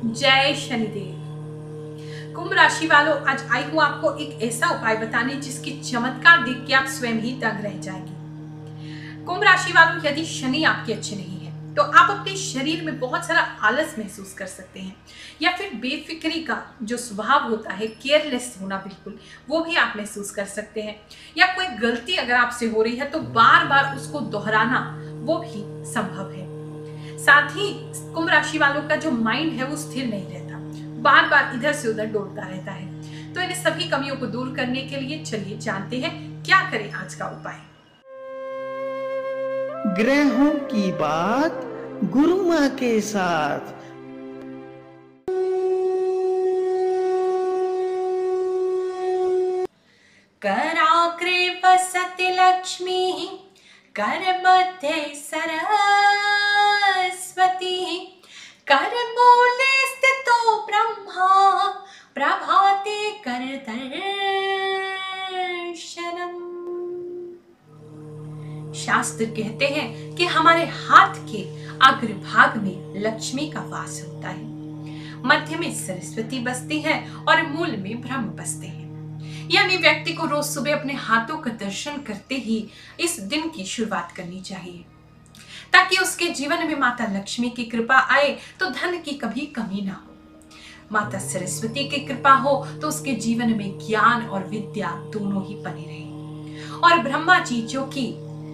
जय शनिदेव। कुंभ राशि वालों, आज आई हूं आपको एक ऐसा उपाय बताने जिसकी चमत्कार देख के आप स्वयं ही दंग रह जाएंगे। कुंभ राशि वालों, यदि शनि आपके अच्छे नहीं है तो आप अपने शरीर में बहुत सारा आलस महसूस कर सकते हैं, या फिर बेफिक्री का जो स्वभाव होता है, केयरलेस होना बिल्कुल, वो भी आप महसूस कर सकते हैं। या कोई गलती अगर आपसे हो रही है तो बार बार उसको दोहराना वो भी संभव है। साथ ही कुंभ राशि वालों का जो माइंड है वो स्थिर नहीं रहता, बार बार इधर से उधर डोलता रहता है। तो इन सभी कमियों को दूर करने के लिए चलिए जानते हैं क्या करें आज का उपाय। ग्रहों की बात गुरु माँ के साथ। कराग्रे वसति लक्ष्मी, करमध्ये सरस्वती, करमूले स्थितो ब्रह्मा, प्रभाते करदर्शनम्। शास्त्र कहते हैं कि हमारे हाथ के अग्रभाग में लक्ष्मी का वास होता है, मध्य में सरस्वती बसती है और मूल में ब्रह्म बसते हैं। यानी व्यक्ति को रोज सुबह अपने हाथों का दर्शन करते ही इस दिन की शुरुआत करनी चाहिए, ताकि उसके जीवन में माता लक्ष्मी की कृपा आए तो धन की कभी कमी ना हो, माता सरस्वती की कृपा हो तो उसके जीवन में ज्ञान और विद्या दोनों ही बनी रहे, और ब्रह्मा जी जो कि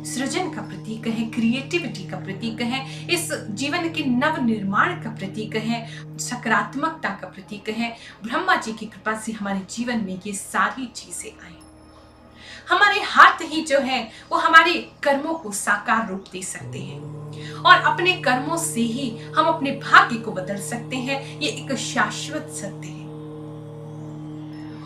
सृजन का प्रतीक है, क्रिएटिविटी का प्रतीक है, इस जीवन के नव निर्माण का प्रतीक है, सकारात्मकता का प्रतीक है, ब्रह्मा जी की कृपा से हमारे जीवन में ये सारी चीजें आई। हमारे हाथ ही जो है वो हमारे कर्मों को साकार रूप दे सकते हैं, और अपने कर्मों से ही हम अपने भाग्य को बदल सकते हैं। ये एक शाश्वत सत्य है।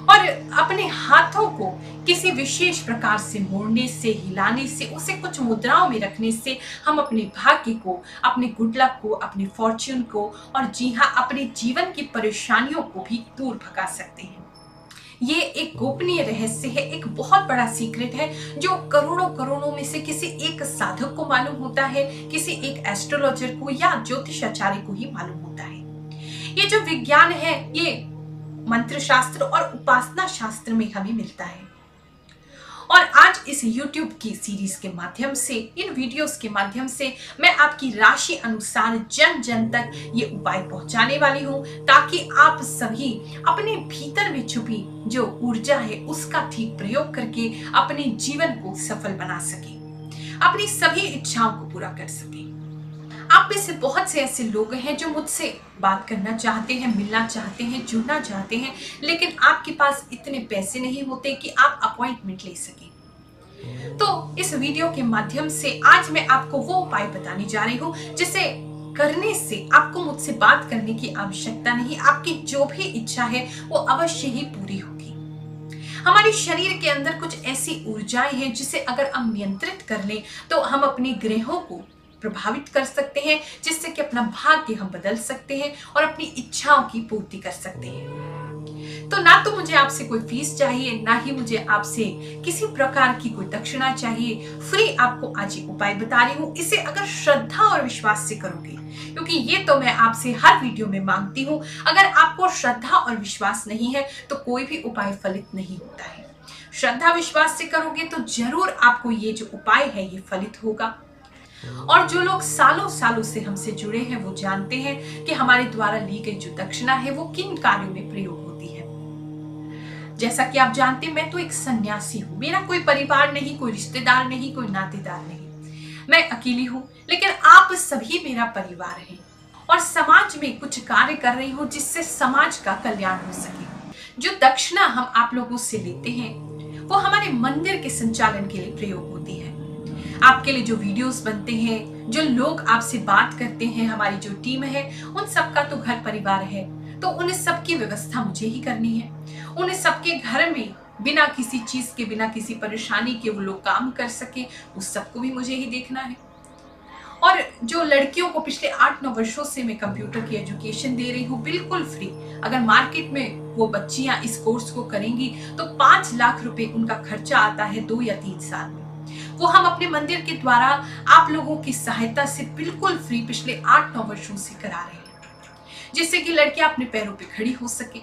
और अपने हाथों को किसी विशेष प्रकार से मोड़ने से, हिलाने से, उसे कुछ मुद्राओं में रखने से हम अपने भाग्य को, अपने गुड लक को, अपने फॉर्च्यून को, और जी हाँ, अपने जीवन की परेशानियों को भी दूर भगा सकते हैं। ये एक गोपनीय रहस्य है, एक बहुत बड़ा सीक्रेट है जो करोड़ों करोड़ों में से किसी एक साधक को मालूम होता है, किसी एक एस्ट्रोलॉजर को या ज्योतिषाचार्य को ही मालूम होता है। ये जो विज्ञान है ये मंत्र शास्त्र और उपासना शास्त्र में हमें मिलता है। और आज इस YouTube की सीरीज के माध्यम से, इन वीडियोस के माध्यम से मैं आपकी राशि अनुसार जन जन तक ये उपाय पहुंचाने वाली हूं, ताकि आप सभी अपने भीतर में छुपी जो ऊर्जा है उसका ठीक प्रयोग करके अपने जीवन को सफल बना सके, अपनी सभी इच्छाओं को पूरा कर सके। आप में से बहुत से ऐसे लोग हैं जो मुझसे बात करना चाहते हैं, मिलना चाहते हैं, जुड़ना चाहते हैं, लेकिन आपके पास इतने पैसे नहीं होते कि आप अपॉइंटमेंट ले सकें। तो इस वीडियो के माध्यम से आज मैं आपको वो उपाय बताने जा रही हूँ जिसे करने से आपको मुझसे बात करने की आवश्यकता नहीं, आपकी जो भी इच्छा है वो अवश्य ही पूरी होगी। हमारे शरीर के अंदर कुछ ऐसी ऊर्जाएं हैं जिसे अगर हम नियंत्रित कर लें तो हम अपने ग्रहों को प्रभावित कर सकते हैं, जिससे कि अपना भाग्य हम बदल सकते हैं और अपनी इच्छाओं की पूर्ति कर सकते हैं। तो ना तो मुझे आपसे कोई फीस चाहिए, ना ही मुझे आपसे किसी प्रकार की कोई दक्षिणा चाहिए। फ्री आपको आज ये उपाय बता रही हूँ। इसे अगर श्रद्धा और विश्वास से करोगे, क्योंकि ये तो मैं आपसे हर वीडियो में मांगती हूँ, अगर आपको श्रद्धा और विश्वास नहीं है तो कोई भी उपाय फलित नहीं होता है। श्रद्धा विश्वास से करोगे तो जरूर आपको ये जो उपाय है ये फलित होगा। और जो लोग सालों सालों से हमसे जुड़े हैं वो जानते हैं कि हमारे द्वारा ली गई जो दक्षिणा है वो किन कार्यों में प्रयोग होती है। जैसा कि आप जानते हैं, मैं तो एक सन्यासी हूँ, मेरा कोई परिवार नहीं, कोई रिश्तेदार नहीं, कोई नातेदार नहीं, मैं अकेली हूँ, लेकिन आप सभी मेरा परिवार हैं और समाज में कुछ कार्य कर रही हूँ जिससे समाज का कल्याण हो सके। जो दक्षिणा हम आप लोगों से लेते हैं वो हमारे मंदिर के संचालन के लिए प्रयोग होती है। आपके लिए जो वीडियोस बनते हैं, जो लोग आपसे बात करते हैं, हमारी जो टीम है, उन सबका तो घर परिवार है, तो उन सबकी व्यवस्था मुझे ही करनी है। उन सबके घर में बिना किसी चीज के, बिना किसी परेशानी के वो लोग काम कर सके, उस सबको भी मुझे ही देखना है। और जो लड़कियों को पिछले 8-9 वर्षों से मैं कंप्यूटर की एजुकेशन दे रही हूँ बिल्कुल फ्री, अगर मार्केट में वो बच्चियां इस कोर्स को करेंगी तो 5 लाख रुपए उनका खर्चा आता है 2 या 3 साल में। वो हम अपने मंदिर के द्वारा आप लोगों की सहायता से बिल्कुल फ्री पिछले 8-9 वर्षों से करा रहे हैं। जिससे कि लड़कियां अपने पैरों पे खड़ी हो सके।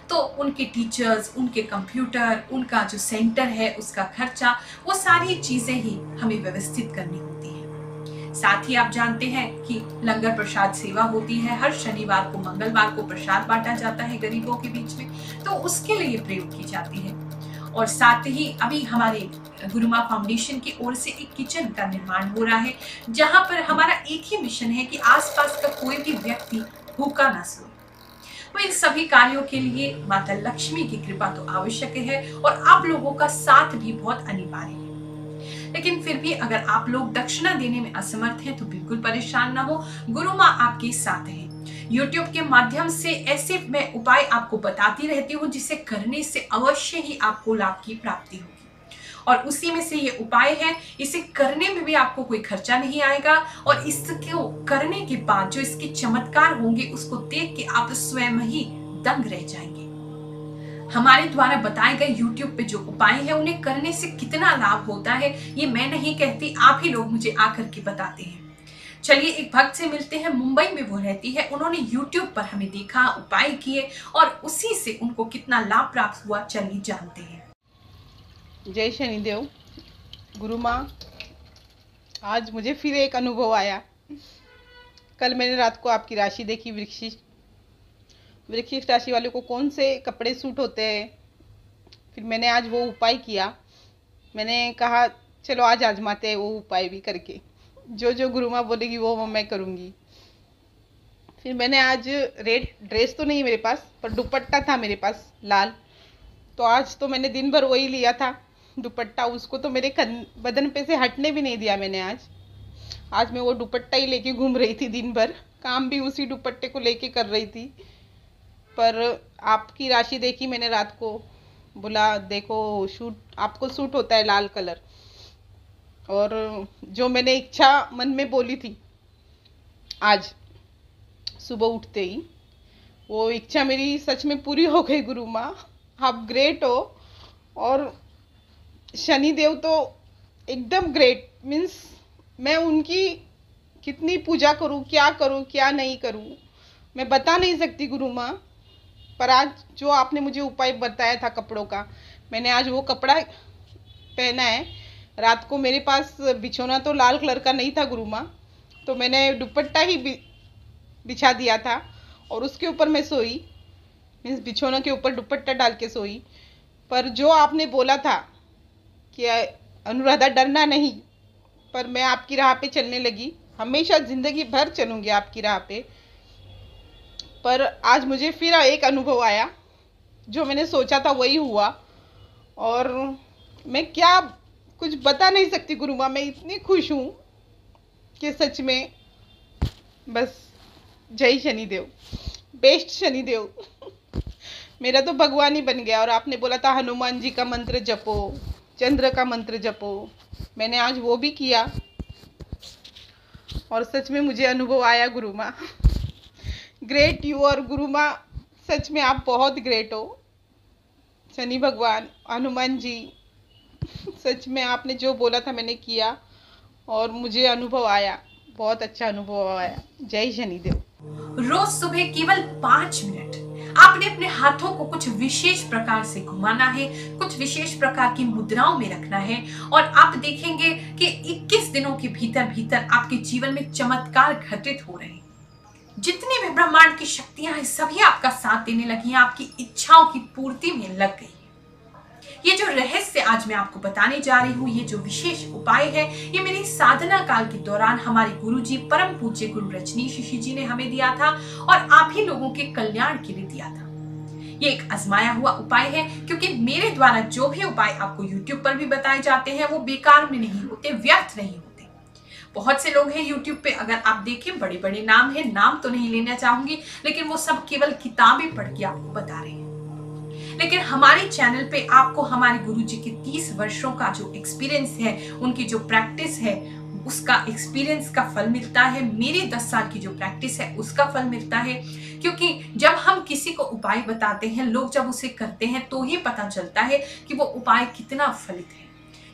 तो उनके टीचर्स, उनके कंप्यूटर, उनका जो सेंटर है उसका खर्चा, वो सारी चीजें ही हमें व्यवस्थित करनी होती है। साथ ही आप जानते हैं कि लंगर प्रसाद सेवा होती है, हर शनिवार को मंगलवार को प्रसाद बांटा जाता है गरीबों के बीच में, तो उसके लिए प्रयोग की जाती है। और साथ ही अभी हमारे गुरुमा फाउंडेशन की ओर से एक किचन का निर्माण हो रहा है, जहां पर हमारा एक ही मिशन है कि आसपास का कोई भी व्यक्ति भूखा ना सोए। तो इन सभी कार्यों के लिए माता लक्ष्मी की कृपा तो आवश्यक है और आप लोगों का साथ भी बहुत अनिवार्य है। लेकिन फिर भी अगर आप लोग दक्षिणा देने में असमर्थ हैं तो बिल्कुल परेशान ना हो, गुरु माँ आपके साथ है। YouTube के माध्यम से ऐसे मैं उपाय आपको बताती रहती हूँ जिसे करने से अवश्य ही आपको लाभ की प्राप्ति होगी। और उसी में से ये उपाय है, इसे करने में भी आपको कोई खर्चा नहीं आएगा और इसको करने के बाद जो इसके चमत्कार होंगे उसको देख के आप स्वयं ही दंग रह जाएंगे। हमारे द्वारा बताए गए YouTube पे जो उपाय है उन्हें करने से कितना लाभ होता है ये मैं नहीं कहती, आप ही लोग मुझे आकर के बताते हैं। चलिए एक भक्त से मिलते हैं, मुंबई में वो रहती है, उन्होंने YouTube पर हमें देखा, उपाय किए और उसी से उनको कितना लाभ प्राप्त हुआ, चलिए जानते हैं। जय शनिदेव। गुरु माँ, आज मुझे फिर एक अनुभव आया। कल मैंने रात को आपकी राशि देखी, वृश्चिक राशि वाले को कौन से कपड़े सूट होते हैं। फिर मैंने आज वो उपाय किया। मैंने कहा चलो आज आजमाते हैं वो उपाय भी करके, जो गुरु माँ बोलेगी वो मैं करूँगी। फिर मैंने आज रेड ड्रेस तो नहीं मेरे पास, पर दुपट्टा था मेरे पास लाल, तो आज तो मैंने दिन भर वही लिया था दुपट्टा। उसको तो मेरे बदन पे से हटने भी नहीं दिया मैंने। आज मैं वो दुपट्टा ही लेके घूम रही थी दिन भर, काम भी उसी दुपट्टे को लेके कर रही थी। पर आपकी राशि देखी मैंने रात को, बोला देखो आपको सूट होता है लाल कलर। और जो मैंने इच्छा मन में बोली थी आज सुबह उठते ही, वो इच्छा मेरी सच में पूरी हो गई। गुरु माँ आप ग्रेट हो। और शनिदेव तो एकदम ग्रेट, मीन्स मैं उनकी कितनी पूजा करूं क्या नहीं करूं मैं बता नहीं सकती गुरु माँ। पर आज जो आपने मुझे उपाय बताया था कपड़ों का, मैंने आज वो कपड़ा पहना है। रात को मेरे पास बिछोना तो लाल कलर का नहीं था गुरु माँ, तो मैंने दुपट्टा ही बिछा दिया था और उसके ऊपर मैं सोई, मीन्स बिछोना के ऊपर दुपट्टा डाल के सोई। पर जो आपने बोला था कि अनुराधा डरना नहीं, पर मैं आपकी राह पे चलने लगी। हमेशा जिंदगी भर चलूंगी आपकी राह पे। पर आज मुझे फिर एक अनुभव आया, जो मैंने सोचा था वही हुआ। और मैं क्या कुछ बता नहीं सकती गुरु माँ, मैं इतनी खुश हूँ कि सच में बस जय शनिदेव, बेस्ट शनिदेव मेरा तो भगवान ही बन गया। और आपने बोला था हनुमान जी का मंत्र जपो, चंद्र का मंत्र जपो, मैंने आज वो भी किया और सच में मुझे अनुभव आया गुरु माँ। Great you. और गुरु माँ सच में आप बहुत ग्रेट हो। शनि भगवान, हनुमान जी, सच में आपने जो बोला था मैंने किया और मुझे अनुभव आया, बहुत अच्छा अनुभव आया। जय शनिदेव। रोज सुबह केवल 5 मिनट आपने अपने हाथों को कुछ विशेष प्रकार से घुमाना है, कुछ विशेष प्रकार की मुद्राओं में रखना है और आप देखेंगे कि 21 दिनों के भीतर भीतर आपके जीवन में चमत्कार घटित हो रहे हैं। जितनी भी ब्रह्मांड की शक्तियां हैं सभी आपका साथ देने लगी हैं, आपकी इच्छाओं की पूर्ति में लग गई। ये जो रहस्य आज मैं आपको बताने जा रही हूँ, ये जो विशेष उपाय है, ये मेरी साधना काल के दौरान हमारे गुरुजी परम पूज्य गुरु रजनीश ऋषि जी ने हमें दिया था और आप ही लोगों के कल्याण के लिए दिया था। ये एक आजमाया हुआ उपाय है, क्योंकि मेरे द्वारा जो भी उपाय आपको YouTube पर भी बताए जाते हैं वो बेकार में नहीं होते, व्यर्थ नहीं होते। बहुत से लोग हैं YouTube पे, अगर आप देखें बड़े बड़े नाम है, नाम तो नहीं लेना चाहूंगी, लेकिन वो सब केवल किताबें पढ़ के आपको बता रहे हैं। लेकिन हमारे चैनल पे आपको हमारे गुरुजी के 30 वर्षों का जो एक्सपीरियंस है, उनकी जो प्रैक्टिस है, उसका एक्सपीरियंस का फल मिलता है। मेरे 10 साल की जो प्रैक्टिस है उसका फल मिलता है। क्योंकि जब हम किसी को उपाय बताते हैं, लोग जब उसे करते हैं तो ही पता चलता है कि वो उपाय कितना फलित है,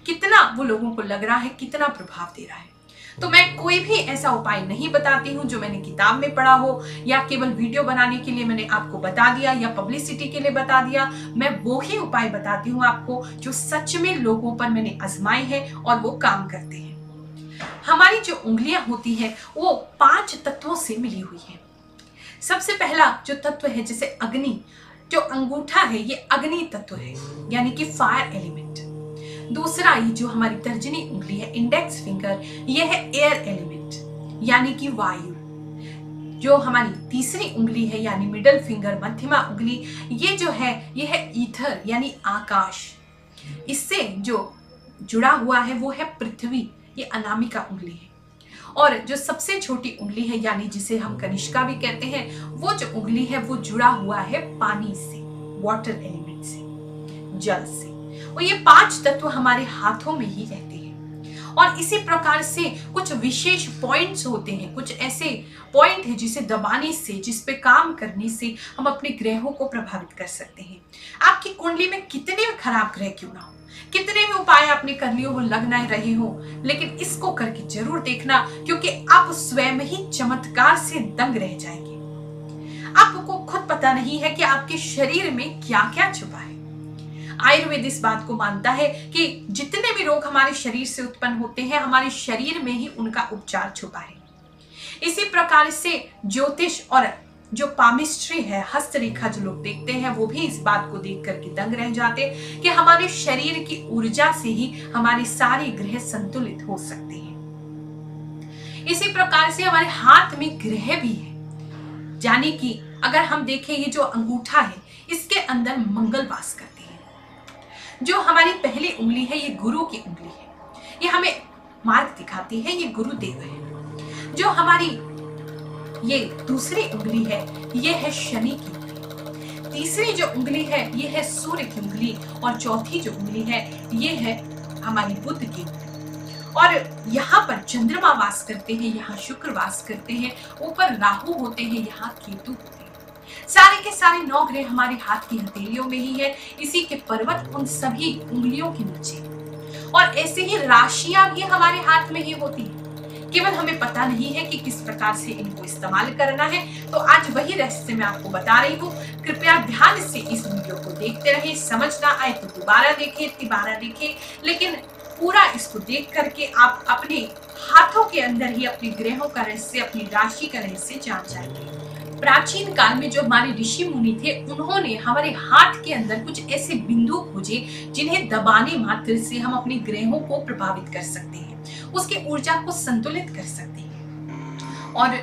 कितना वो लोगों को लग रहा है, कितना प्रभाव दे रहा है। तो मैं कोई भी ऐसा उपाय नहीं बताती हूँ जो मैंने किताब में पढ़ा हो या केवल वीडियो बनाने के लिए मैंने आपको बता दिया या पब्लिसिटी के लिए बता दिया। मैं वो ही उपाय बताती हूँ आपको जो सच में लोगों पर मैंने आजमाए हैं और वो काम करते हैं। हमारी जो उंगलियां होती हैं वो 5 तत्वों से मिली हुई है। सबसे पहला जो तत्व है जैसे अग्नि, जो अंगूठा है ये अग्नि तत्व है यानी कि फायर एलिमेंट। दूसरा ये जो हमारी तर्जनी उंगली है इंडेक्स फिंगर, ये है एयर एलिमेंट यानी कि वायु। जो हमारी तीसरी उंगली है यानी मिडल फिंगर मध्यमा उंगली, ये जो है ये है ईथर यानी आकाश। इससे जो जुड़ा हुआ है वो है पृथ्वी, ये अनामिका उंगली है। और जो सबसे छोटी उंगली है यानी जिसे हम कनिष्का भी कहते हैं, वो जो उंगली है वो जुड़ा हुआ है पानी से, वाटर एलिमेंट से, जल से। और ये 5 तत्व हमारे हाथों में ही रहते हैं। और इसी प्रकार से कुछ विशेष पॉइंट्स होते हैं, कुछ ऐसे पॉइंट है जिसे दबाने से, जिस पे काम करने से हम अपने ग्रहों को प्रभावित कर सकते हैं। आपकी कुंडली में कितने भी खराब ग्रह क्यों ना हो, कितने भी उपाय आपने कर लिए हो, लग ना रहे हो, लेकिन इसको करके जरूर देखना, क्योंकि आप स्वयं ही चमत्कार से दंग रह जाएंगे। आपको खुद पता नहीं है कि आपके शरीर में क्या क्या छुपा है। आयुर्वेद इस बात को मानता है कि जितने भी रोग हमारे शरीर से उत्पन्न होते हैं, हमारे शरीर में ही उनका उपचार छुपा है। इसी प्रकार से ज्योतिष और जो पामिस्ट्री है, हस्तरेखा जो लोग देखते हैं, वो भी इस बात को देख करके दंग रह जाते कि हमारे शरीर की ऊर्जा से ही हमारे सारे ग्रह संतुलित हो सकते हैं। इसी प्रकार से हमारे हाथ में ग्रह भी है, यानी कि अगर हम देखें ये जो अंगूठा है इसके अंदर मंगल वास करते हैं। जो हमारी पहली उंगली है ये गुरु की उंगली है, ये हमें मार्ग दिखाती है, ये गुरुदेव है। जो हमारी ये दूसरी उंगली है ये है शनि की उंगली। तीसरी जो उंगली है ये है सूर्य की उंगली और चौथी जो उंगली है ये है हमारी बुध की उंगली। और यहाँ पर चंद्रमा वास करते हैं, यहाँ शुक्र वास करते हैं, ऊपर राहु होते हैं, यहाँ केतु होते हैं। सारे के सारे 9 ग्रह हमारे हाथ की हथेलियों में ही है, इसी के पर्वत उन सभी उंगलियों के नीचे। और ऐसे ही राशियां भी हमारे हाथ में ही होती है, केवल हमें पता नहीं है कि किस प्रकार से इनको इस्तेमाल करना है। तो आज वही रहस्य मैं आपको बता रही हूँ। कृपया ध्यान से इस वीडियो को देखते रहें, समझ ना आए तो दोबारा देखें, तिबारा देखें, लेकिन पूरा इसको देख करके आप अपने हाथों के अंदर ही अपने ग्रहों का रहस्य, अपनी राशि का रहस्य जान जाएंगे। प्राचीन काल में जो हमारे ऋषि मुनि थे, उन्होंने हमारे हाथ के अंदर कुछ ऐसे बिंदु खोजे जिन्हें दबाने मात्र से हम अपने ग्रहों को प्रभावित कर सकते हैं, उसकी ऊर्जा को संतुलित कर सकते हैं। और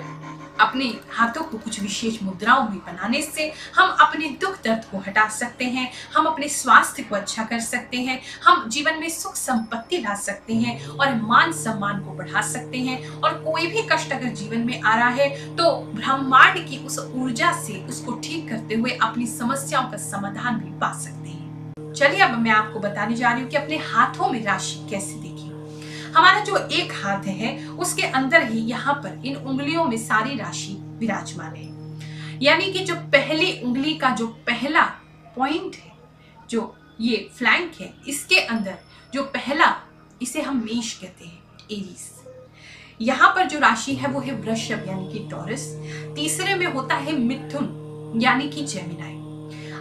अपने हाथों को कुछ विशेष मुद्राओं में बनाने से हम अपने दुख दर्द को हटा सकते हैं, हम अपने स्वास्थ्य को अच्छा कर सकते हैं, हम जीवन में सुख संपत्ति ला सकते हैं और मान सम्मान को बढ़ा सकते हैं। और कोई भी कष्ट अगर जीवन में आ रहा है तो ब्रह्मांड की उस ऊर्जा से उसको ठीक करते हुए अपनी समस्याओं का समाधान भी पा सकते हैं। चलिए अब मैं आपको बताने जा रही हूँ कि अपने हाथों में राशि कैसे देखी। हमारा जो एक हाथ है उसके अंदर ही यहाँ पर इन उंगलियों में सारी राशि विराजमान है, यानी कि जो पहली उंगली का जो पहला पॉइंट है, जो ये फ्लैंक है, इसके अंदर जो पहला, इसे हम मेष कहते हैं, एरीज। यहाँ पर जो राशि है वो है वृषभ यानी कि टॉरस। तीसरे में होता है मिथुन यानी कि जेमिनाई।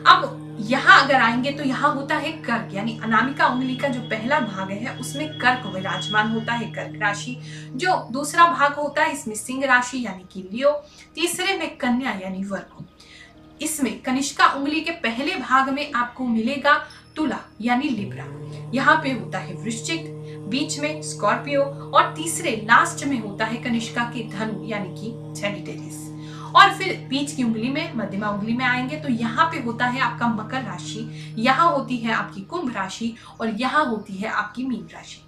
अब यहाँ अगर आएंगे तो यहाँ होता है कर्क, यानी अनामिका उंगली का जो पहला भाग है उसमें कर्क विराजमान होता है, कर्क राशि। जो दूसरा भाग होता है इसमें सिंह राशि यानी कि लियो। तीसरे में कन्या यानी वर्गो। इसमें कनिष्का उंगली के पहले भाग में आपको मिलेगा तुला यानी लिब्रा। यहाँ पे होता है वृश्चिक, बीच में स्कॉर्पियो और तीसरे लास्ट में होता है कनिष्का के धनु यानी कि सैजिटेरियस। और फिर बीच की उंगली में, मध्यमा उंगली में आएंगे तो यहाँ पे होता है आपका मकर राशि, यहाँ होती है आपकी कुंभ राशि और यहाँ होती है आपकी मीन राशि।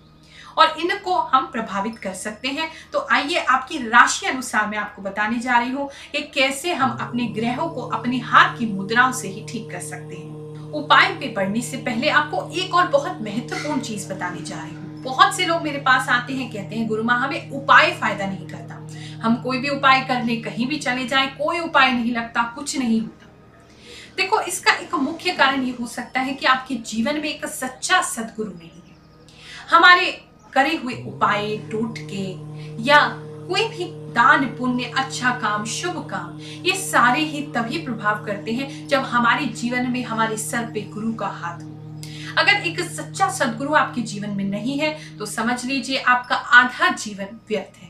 और इनको हम प्रभावित कर सकते हैं। तो आइए आपकी राशि अनुसार मैं आपको बताने जा रही हूँ कि कैसे हम अपने ग्रहों को अपने हाथ की मुद्राओं से ही ठीक कर सकते हैं। उपाय पे बढ़ने से पहले आपको एक और बहुत महत्वपूर्ण चीज बताने जा रही हूँ। बहुत से लोग मेरे पास आते हैं, कहते हैं गुरु माँ हमें उपाय फायदा नहीं करता, हम कोई भी उपाय कर ले, कहीं भी चले जाएं, कोई उपाय नहीं लगता, कुछ नहीं होता। देखो, इसका एक मुख्य कारण ये हो सकता है कि आपके जीवन में एक सच्चा सद्गुरु नहीं है। हमारे करे हुए उपाय, टोटके या कोई भी दान पुण्य, अच्छा काम, शुभ काम, ये सारे ही तभी प्रभाव करते हैं जब हमारे जीवन में हमारे सर पे गुरु का हाथ हो। अगर एक सच्चा सद्गुरु आपके जीवन में नहीं है तो समझ लीजिए आपका आधा जीवन व्यर्थ है।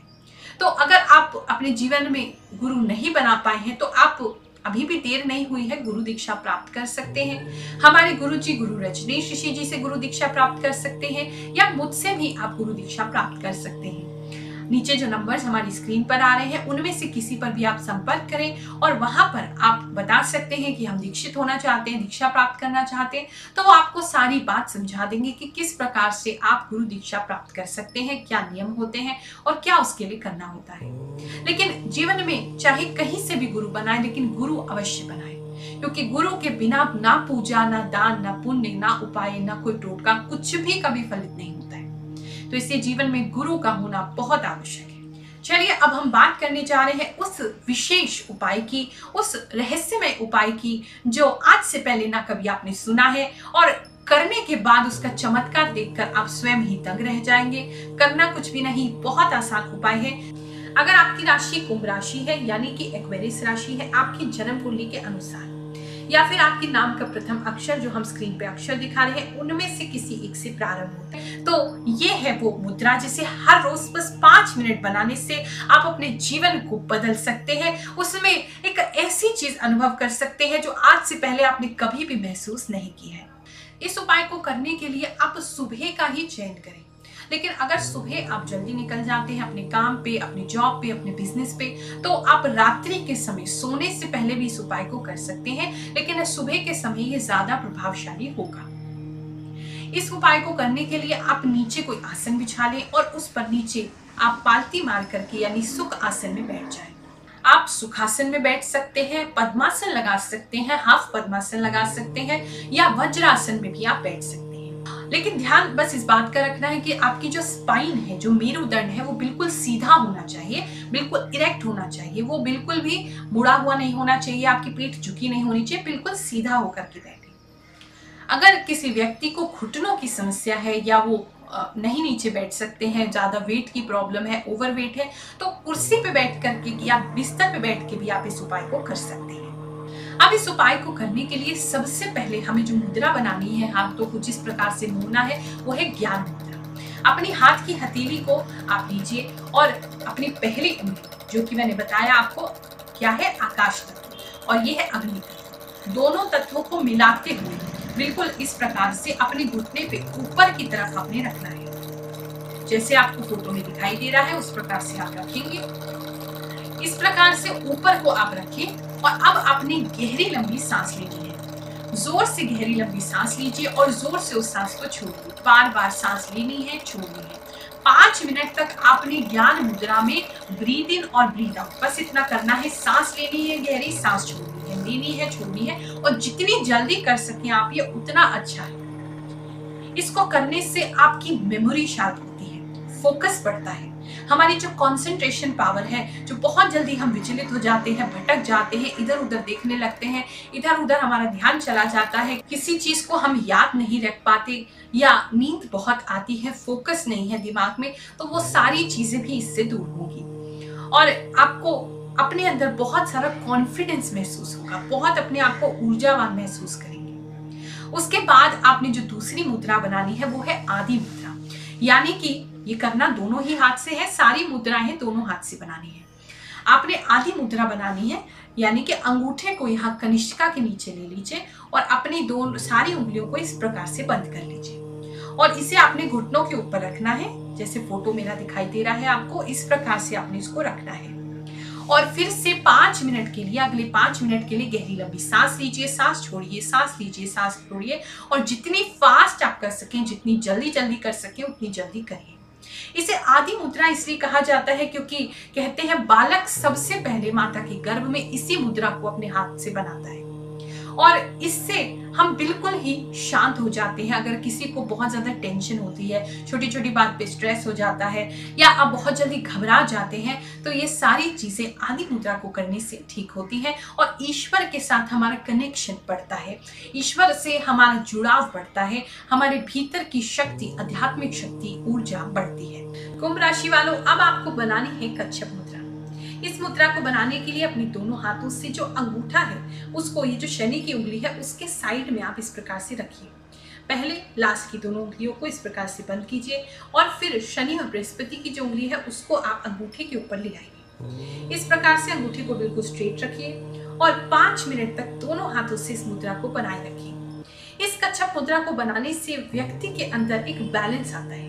तो अगर आप अपने जीवन में गुरु नहीं बना पाए हैं तो आप अभी भी देर नहीं हुई है, गुरु दीक्षा प्राप्त कर सकते हैं। हमारे गुरु जी गुरु रजनीश ऋषि जी से गुरु दीक्षा प्राप्त कर सकते हैं या मुझसे भी आप गुरु दीक्षा प्राप्त कर सकते हैं। नीचे जो नंबर्स हमारी स्क्रीन पर आ रहे हैं उनमें से किसी पर भी आप संपर्क करें और वहां पर आप बता सकते हैं कि हम दीक्षित होना चाहते हैं, दीक्षा प्राप्त करना चाहते हैं, तो वो आपको सारी बात समझा देंगे कि किस प्रकार से आप गुरु दीक्षा प्राप्त कर सकते हैं, क्या नियम होते हैं और क्या उसके लिए करना होता है। लेकिन जीवन में चाहे कहीं से भी गुरु बनाए, लेकिन गुरु अवश्य बनाए, क्योंकि गुरु के बिना ना पूजा, ना दान, ना पुण्य, ना उपाय, ना कोई टोटका, कुछ भी कभी फलित नहीं होता है। तो इसलिए जीवन में गुरु का होना बहुत आवश्यक है। चलिए अब हम बात करने जा रहे हैं उस विशेष उपाय की, उस रहस्यमय उपाय की जो आज से पहले ना कभी आपने सुना है और करने के बाद उसका चमत्कार देखकर आप स्वयं ही दंग रह जाएंगे। करना कुछ भी नहीं, बहुत आसान उपाय है। अगर आपकी राशि कुंभ राशि है यानी कि एक्वेरियस राशि है, आपकी जन्म कुंडली के अनुसार, या फिर आपके नाम का प्रथम अक्षर जो हम स्क्रीन पे अक्षर दिखा रहे हैं उनमें से किसी एक से प्रारंभ होता है, तो ये है वो मुद्रा जिसे हर रोज बस 5 मिनट बनाने से आप अपने जीवन को बदल सकते हैं। उसमें एक ऐसी चीज अनुभव कर सकते हैं जो आज से पहले आपने कभी भी महसूस नहीं की है। इस उपाय को करने के लिए आप सुबह का ही चयन करें, लेकिन अगर सुबह आप जल्दी निकल जाते हैं अपने काम पे, अपने जॉब पे, अपने बिजनेस पे, तो आप रात्रि के समय सोने से पहले भी इस उपाय को कर सकते हैं, लेकिन सुबह के समय ये ज्यादा प्रभावशाली होगा। इस उपाय को करने के लिए आप नीचे कोई आसन बिछा लें और उस पर नीचे आप पालती मार करके यानी सुख आसन में बैठ जाएं। आप सुखासन में बैठ सकते हैं, पद्मासन लगा सकते हैं, हाफ पद्मासन लगा सकते हैं या वज्रासन में भी आप बैठ सकते हैं। लेकिन ध्यान बस इस बात का रखना है कि आपकी जो स्पाइन है, जो मेरुदंड है, वो बिल्कुल सीधा होना चाहिए, बिल्कुल इरेक्ट होना चाहिए, वो बिल्कुल भी मुड़ा हुआ नहीं होना चाहिए, आपकी पीठ झुकी नहीं होनी चाहिए, बिल्कुल सीधा होकर के बैठे। अगर किसी व्यक्ति को घुटनों की समस्या है या वो नहीं नीचे बैठ सकते हैं, ज्यादा वेट की प्रॉब्लम है, ओवरवेट है, तो कुर्सी पे बैठ करके या बिस्तर पे बैठ के भी आप इस उपाय को कर सकते हैं। अब इस उपाय को करने के लिए सबसे पहले हमें जो मुद्रा बनानी है, हाथों को जिस प्रकार से मोड़ना है, वो है ज्ञान मुद्रा। अपनी हाथ की हथेली को आप लीजिए और अपनी पहली उंगली, जो कि मैंने बताया आपको क्या है, आकाश तत्व और ये है अग्नि तत्व, दोनों तत्वों को मिलाते हुए बिल्कुल इस प्रकार से अपने घुटने पे ऊपर की तरफ आपने रखना है। जैसे आपको फोटो में दिखाई दे रहा है उस प्रकार से आप रखेंगे। इस प्रकार से ऊपर को आप रखें और अब अपनी गहरी लंबी सांस लीजिए। जोर से गहरी लंबी सांस लीजिए और जोर से उस सांस को छोड़िए। बार बार सांस लेनी है, छोड़नी है। 5 मिनट तक आपने ज्ञान मुद्रा में ब्रीद इन और ब्रीद आउट, बस इतना करना है। सांस लेनी है गहरी, सांस छोड़नी है, लेनी है, छोड़नी है, और जितनी जल्दी कर सकें आप ये उतना अच्छा है। इसको करने से आपकी मेमोरी शार्प होती है, फोकस बढ़ता है, हमारी जो कंसंट्रेशन पावर है, जो बहुत जल्दी हम विचलित हो जाते हैं, भटक जाते हैं, इधर उधर देखने लगते हैं, इधर उधर हमारा ध्यान चला जाता है, किसी चीज को हम याद नहीं रख पाते या नींद बहुत आती है, फोकस नहीं है दिमाग में, तो वो सारी चीजें भी इससे दूर होंगी और आपको अपने अंदर बहुत सारा कॉन्फिडेंस महसूस होगा, बहुत अपने आप को ऊर्जावान महसूस करेंगे। उसके बाद आपने जो दूसरी मुद्रा बनानी है वो है आदि मुद्रा, यानी कि ये करना दोनों ही हाथ से है, सारी मुद्राएं दोनों हाथ से बनानी है। आपने आदि मुद्रा बनानी है, यानी कि अंगूठे को यहाँ कनिष्का के नीचे ले लीजिए और अपनी दो सारी उंगलियों को इस प्रकार से बंद कर लीजिए और इसे आपने घुटनों के ऊपर रखना है, जैसे फोटो मेरा दिखाई दे रहा है आपको, इस प्रकार से आपने इसको रखना है। और फिर से 5 मिनट के लिए, अगले 5 मिनट के लिए गहरी लंबी सांस लीजिए, सांस छोड़िए, सांस लीजिए, सांस छोड़िए, और जितनी फास्ट आप कर सकें, जितनी जल्दी जल्दी कर सकें उतनी जल्दी करिए। इसे आदि मुद्रा इसलिए कहा जाता है क्योंकि कहते हैं बालक सबसे पहले माता के गर्भ में इसी मुद्रा को अपने हाथ से बनाता है और इससे हम बिल्कुल ही शांत हो जाते हैं। अगर किसी को बहुत ज्यादा टेंशन होती है, छोटी छोटी बात पे स्ट्रेस हो जाता है, या आप बहुत जल्दी घबरा जाते हैं, तो ये सारी चीजें आदि मुद्रा को करने से ठीक होती हैं और ईश्वर के साथ हमारा कनेक्शन बढ़ता है, ईश्वर से हमारा जुड़ाव बढ़ता है, हमारे भीतर की शक्ति, आध्यात्मिक शक्ति, ऊर्जा बढ़ती है। कुंभ राशि वालों, अब आपको बनानी है कच्छप मुद्रा। इस मुद्रा को बनाने के लिए अपने दोनों हाथों से जो अंगूठा है उसको, ये जो शनि की उंगली है उसके साइड में आप इस प्रकार से रखिए। पहले लास्ट की दोनों उंगलियों को इस प्रकार से बंद कीजिए और फिर शनि और बृहस्पति की जो उंगली है उसको आप अंगूठे के ऊपर ले आइए। इस प्रकार से अंगूठे को बिल्कुल स्ट्रेट रखिए और 5 मिनट तक दोनों हाथों से इस मुद्रा को बनाए रखिए। इस कच्छप मुद्रा को बनाने से व्यक्ति के अंदर एक बैलेंस आता है।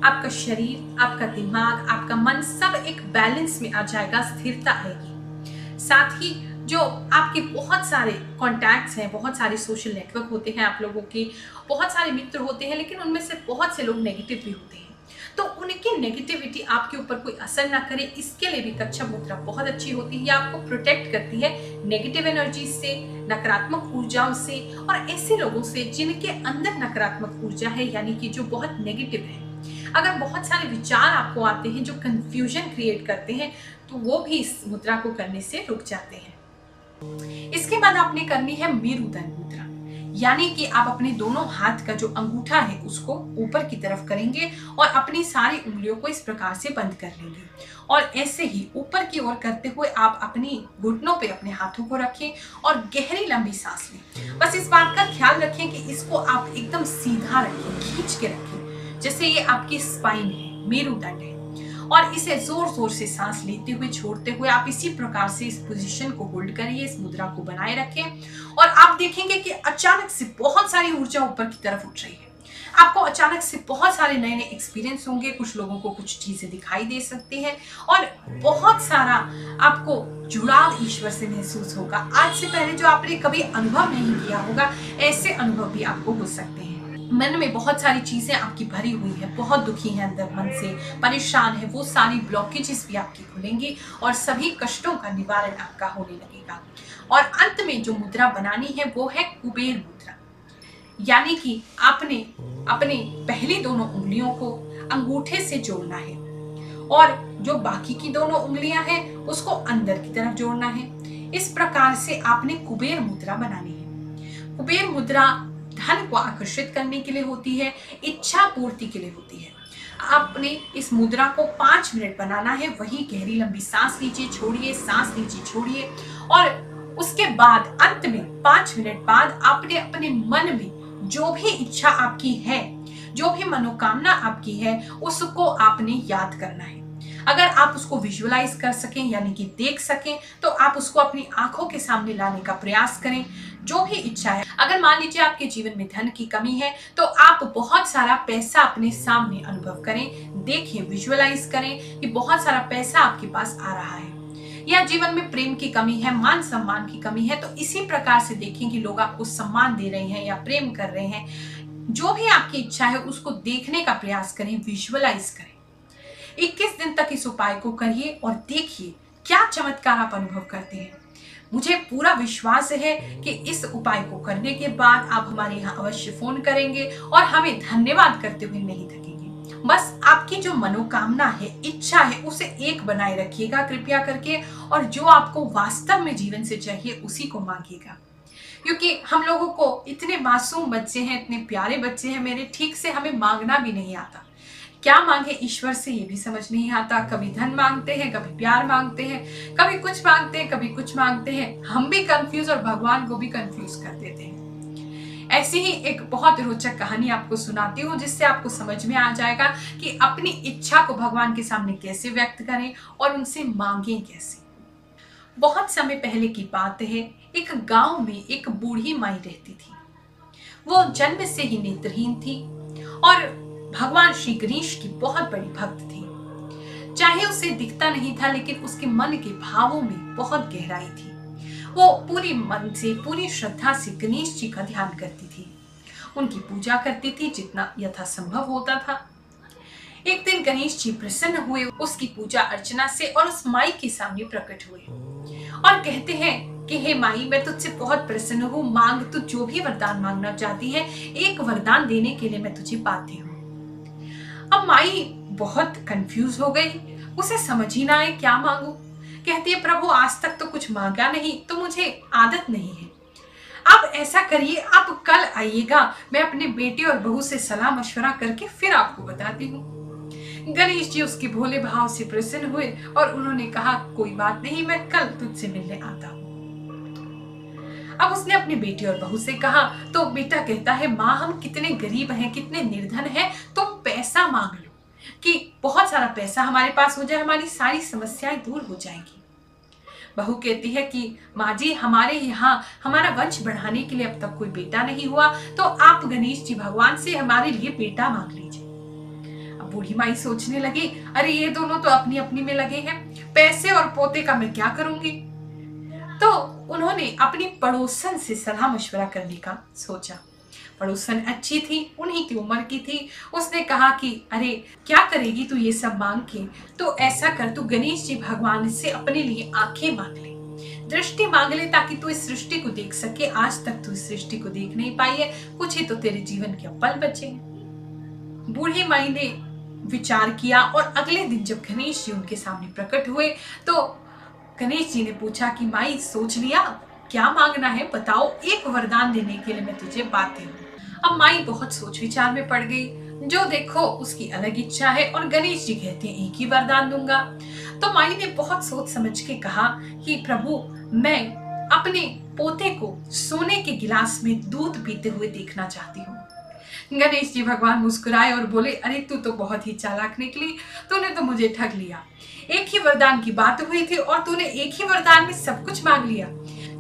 आपका शरीर, आपका दिमाग, आपका मन सब एक बैलेंस में आ जाएगा, स्थिरता आएगी। साथ ही जो आपके बहुत सारे कॉन्टैक्ट्स हैं, बहुत सारे सोशल नेटवर्क होते हैं, आप लोगों के बहुत सारे मित्र होते हैं, लेकिन उनमें से बहुत से लोग नेगेटिव भी होते हैं, तो उनकी नेगेटिविटी आपके ऊपर कोई असर ना करे, इसके लिए भी कच्छप मुद्रा बहुत अच्छी होती है। आपको प्रोटेक्ट करती है नेगेटिव एनर्जी से, नकारात्मक ऊर्जाओं से और ऐसे लोगों से जिनके अंदर नकारात्मक ऊर्जा है, यानी कि जो बहुत नेगेटिव है। अगर बहुत सारे विचार आपको आते हैं जो कंफ्यूजन क्रिएट करते हैं, तो वो भी इस मुद्रा को करने से रुक जाते हैं। इसके बाद आपने करनी है मेरुदंड मुद्रा, यानी कि आप अपने दोनों हाथ का जो अंगूठा है उसको ऊपर की तरफ करेंगे और अपनी सारी उंगलियों को इस प्रकार से बंद कर लेंगे और ऐसे ही ऊपर की ओर करते हुए आप अपनी घुटनों पे अपने हाथों को रखें और गहरी लंबी सांस लें। बस इस बात का ख्याल रखें कि इसको आप एकदम सीधा रखें, खींच के रखें, जैसे ये आपकी स्पाइन है, मेरुदंड है, और इसे जोर जोर से सांस लेते हुए छोड़ते हुए आप इसी प्रकार से इस पोजीशन को होल्ड करिए, इस मुद्रा को बनाए रखें और आप देखेंगे कि अचानक से बहुत सारी ऊर्जा ऊपर की तरफ उठ रही है। आपको अचानक से बहुत सारे नए नए एक्सपीरियंस होंगे, कुछ लोगों को कुछ चीजें दिखाई दे सकती हैं और बहुत सारा आपको जुड़ाव ईश्वर से महसूस होगा। आज से पहले जो आपने कभी अनुभव नहीं किया होगा, ऐसे अनुभव भी आपको हो सकते हैं। मन में बहुत सारी चीजें आपकी भरी हुई है, बहुत दुखी है, अंदर मन से परेशान है, वो सारी ब्लॉकेजेस भी आपकी खुलेंगी और सभी कष्टों का निवारण आपका होने लगेगा। और अंत में जो मुद्रा बनानी है वो है कुबेर मुद्रा, यानी कि आपने अपने पहली दोनों उंगलियों को अंगूठे से जोड़ना है और जो बाकी की दोनों उंगलियां हैं उसको अंदर की तरफ जोड़ना है। इस प्रकार से आपने कुबेर मुद्रा बनानी है। कुबेर मुद्रा धन को आकर्षित करने के लिए होती है, इच्छा पूर्ति के लिए होती है। आपने इस मुद्रा को 5 मिनट बनाना है। वही गहरी लंबी सांस लीजिए, छोड़िए, सांस लीजिए, छोड़िए और उसके बाद अंत में 5 मिनट बाद आपने अपने मन में जो भी इच्छा आपकी है, जो भी मनोकामना आपकी है, उसको आपने याद करना है। अगर आप उसको विजुअलाइज कर सकें यानी कि देख सकें, तो आप उसको अपनी आंखों के सामने लाने का प्रयास करें। जो भी इच्छा है, अगर मान लीजिए आपके जीवन में धन की कमी है, तो आप बहुत सारा पैसा अपने सामने अनुभव करें, देखें, विजुअलाइज करें कि बहुत सारा पैसा आपके पास आ रहा है। या जीवन में प्रेम की कमी है, मान सम्मान की कमी है, तो इसी प्रकार से देखें कि लोग आपको सम्मान दे रहे हैं या प्रेम कर रहे हैं। जो भी आपकी इच्छा है उसको देखने का प्रयास करें, विजुअलाइज करें। 21 दिन तक इस उपाय को करिए और देखिए क्या चमत्कार आप अनुभव करते हैं। मुझे पूरा विश्वास है कि इस उपाय को करने के बाद आप हमारे यहाँ अवश्य फोन करेंगे और हमें धन्यवाद करते हुए नहीं थकेंगे। बस आपकी जो मनोकामना है, इच्छा है, उसे एक बनाए रखिएगा कृपया करके, और जो आपको वास्तव में जीवन से चाहिए उसी को मांगिएगा। क्योंकि हम लोगों को इतने मासूम बच्चे हैं, इतने प्यारे बच्चे हैं मेरे, ठीक से हमें मांगना भी नहीं आता। क्या मांगे ईश्वर से ये भी समझ नहीं आता। कभी धन मांगते हैं, कभी प्यार मांगते हैं, कभी कुछ मांगते हैं, कभी कुछ मांगते हैं। हम भी कंफ्यूज और भगवान को भी कंफ्यूज कर देते हैं। ऐसी ही एक बहुत रोचक कहानी आपको सुनाती हूँ जिससे आपको समझ में आ जाएगा कि अपनी इच्छा को भगवान के सामने कैसे व्यक्त करें और उनसे मांगें कैसे। बहुत समय पहले की बात है, एक गांव में एक बूढ़ी माई रहती थी। वो जन्म से ही नेत्रहीन थी और भगवान श्री गणेश की बहुत बड़ी भक्त थी। चाहे उसे दिखता नहीं था, लेकिन उसके मन के भावों में बहुत गहराई थी। वो पूरी मन से, पूरी श्रद्धा से गणेश जी का ध्यान करती थी, उनकी पूजा करती थी जितना यथासंभव होता था। एक दिन गणेश जी प्रसन्न हुए उसकी पूजा अर्चना से और उस माई के सामने प्रकट हुए और कहते हैं कि हे माई, मैं तुझसे बहुत प्रसन्न हूँ, मांग तू जो भी वरदान मांगना चाहती है, एक वरदान देने के लिए मैं तुझे पाती हूँ। अब माई बहुत कंफ्यूज हो गई, उसे समझ ही ना आए क्या मांगू। कहती है प्रभु आज तक तो कुछ मांगा नहीं, तो मुझे आदत नहीं है। अब ऐसा करिए, आप कल आइएगा, मैं अपने बेटे और बहू से सलाह मशवरा करके फिर आपको बताती हूँ। गणेश जी उसके भोले भाव से प्रसन्न हुए और उन्होंने कहा कोई बात नहीं, मैं कल तुझसे मिलने आता हूँ। अब उसने अपने बेटे और बहू से कहा तो बेटा कहता है माँ हम कितने गरीब हैं, कितने निर्धन हैं, तो पैसा मांग लो कि बहुत सारा पैसा हमारे पास हो जाए, हमारी सारी समस्याएं दूर हो जाएंगी। बहू कहती है कि माँ जी हमारे यहाँ हमारा वंश बढ़ाने के लिए अब तक कोई बेटा नहीं हुआ, तो आप गणेश जी भगवान से हमारे लिए बेटा मांग लीजिए। अब बूढ़ी माई सोचने लगी, अरे ये दोनों तो अपनी अपनी में लगे हैं, पैसे और पोते का मैं क्या करूंगी। तो उन्होंने अपनी पड़ोसन से सलाह मशवरा करने का सोचा। पड़ोसन अच्छी थी, उन्हीं की उम्र की थी। उसने कहा कि अरे क्या करेगी तू ये सब मांग के, तो ऐसा कर तू गणेश जी भगवान से अपने लिए आंखें मांग ले, दृष्टि मांग ले, ताकि तू इस सृष्टि को देख सके। आज तक तू इस सृष्टि को देख नहीं पाई है, कुछ ही तो तेरे जीवन के पल बचे हैं। बूढ़ी माई ने विचार किया और अगले दिन जब गणेश जी उनके सामने प्रकट हुए तो गणेश जी ने पूछा कि माई सोच लिया क्या मांगना है, बताओ, एक वरदान देने के लिए मैं तुझे बाध्य हूँ। अब माई बहुत सोच विचार में पड़ गई, जो देखो उसकी अलग इच्छा है और गणेश जी कहते हैं एक ही वरदान दूंगा। तो माई ने बहुत सोच समझ के कहा कि प्रभु मैं अपने पोते को सोने के गिलास में दूध पीते हुए देखना चाहती हूँ। गणेश जी भगवान मुस्कुराए और बोले अरे तू तो बहुत ही चालाक निकली, तूने तो मुझे ठग लिया। एक ही वरदान की बात हुई थी और तूने एक ही वरदान में सब कुछ मांग लिया।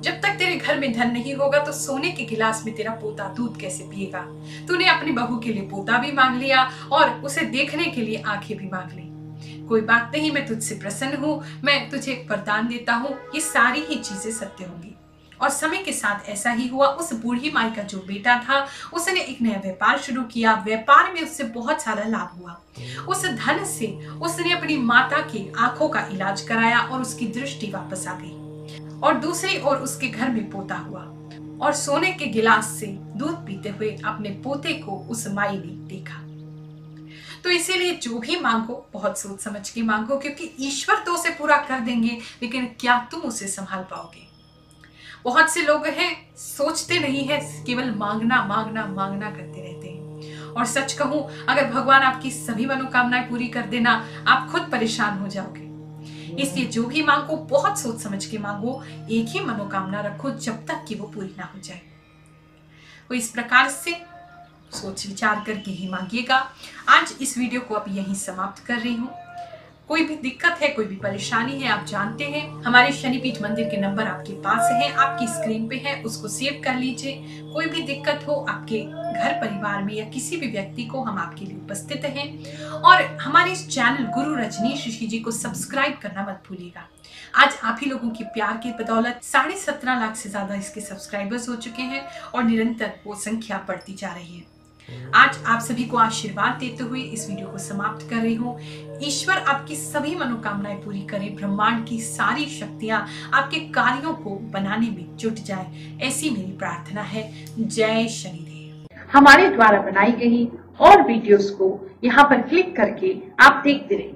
जब तक तेरे घर में धन नहीं होगा तो सोने के गिलास में तेरा पोता दूध कैसे पिएगा। तूने अपनी बहू के लिए पोता भी मांग लिया और उसे देखने के लिए आंखें भी मांग ली। कोई बात नहीं, मैं तुझसे प्रसन्न हूँ, मैं तुझे वरदान देता हूँ, ये सारी ही चीजें सत्य होंगी। और समय के साथ ऐसा ही हुआ। उस बूढ़ी माई का जो बेटा था उसने एक नया व्यापार शुरू किया। व्यापार में उससे बहुत सारा लाभ हुआ। उस धन से उसने अपनी माता की आंखों का इलाज कराया और उसकी दृष्टि वापस आ गई। और दूसरी ओर उसके घर में पोता हुआ और सोने के गिलास से दूध पीते हुए अपने पोते को उस माई ने देखा। तो इसीलिए जो भी मांगो बहुत सोच समझ के मांगो, क्योंकि ईश्वर तो उसे पूरा कर देंगे, लेकिन क्या तुम उसे संभाल पाओगे। बहुत से लोग हैं सोचते नहीं है, केवल मांगना मांगना मांगना करते रहते हैं। और सच कहूं, अगर भगवान आपकी सभी मनोकामनाएं पूरी कर देना, आप खुद परेशान हो जाओगे। इसलिए जो भी मांगो बहुत सोच समझ के मांगो, एक ही मनोकामना रखो जब तक कि वो पूरी ना हो जाए। तो इस प्रकार से सोच विचार करके ही मांगिएगा। आज इस वीडियो को अब यहीं समाप्त कर रही हूँ। कोई भी दिक्कत है, कोई भी परेशानी है, आप जानते हैं हमारे शनिपीठ मंदिर के नंबर आपके पास है, आपकी स्क्रीन पे है, उसको सेव कर लीजिए। कोई भी दिक्कत हो आपके घर परिवार में या किसी भी व्यक्ति को, हम आपके लिए उपस्थित हैं। और हमारे इस चैनल गुरु रजनीश ऋषि जी को सब्सक्राइब करना मत भूलिएगा। आज आप ही लोगों के प्यार की बदौलत 17.5 लाख से ज्यादा इसके सब्सक्राइबर्स हो चुके हैं और निरंतर वो संख्या बढ़ती जा रही है। आज आप सभी को आशीर्वाद देते हुए इस वीडियो को समाप्त कर रही हूँ। ईश्वर आपकी सभी मनोकामनाएं पूरी करे, ब्रह्मांड की सारी शक्तियां आपके कार्यों को बनाने में जुट जाए, ऐसी मेरी प्रार्थना है। जय शनिदेव। हमारे द्वारा बनाई गई और वीडियोस को यहाँ पर क्लिक करके आप देखते रहिए।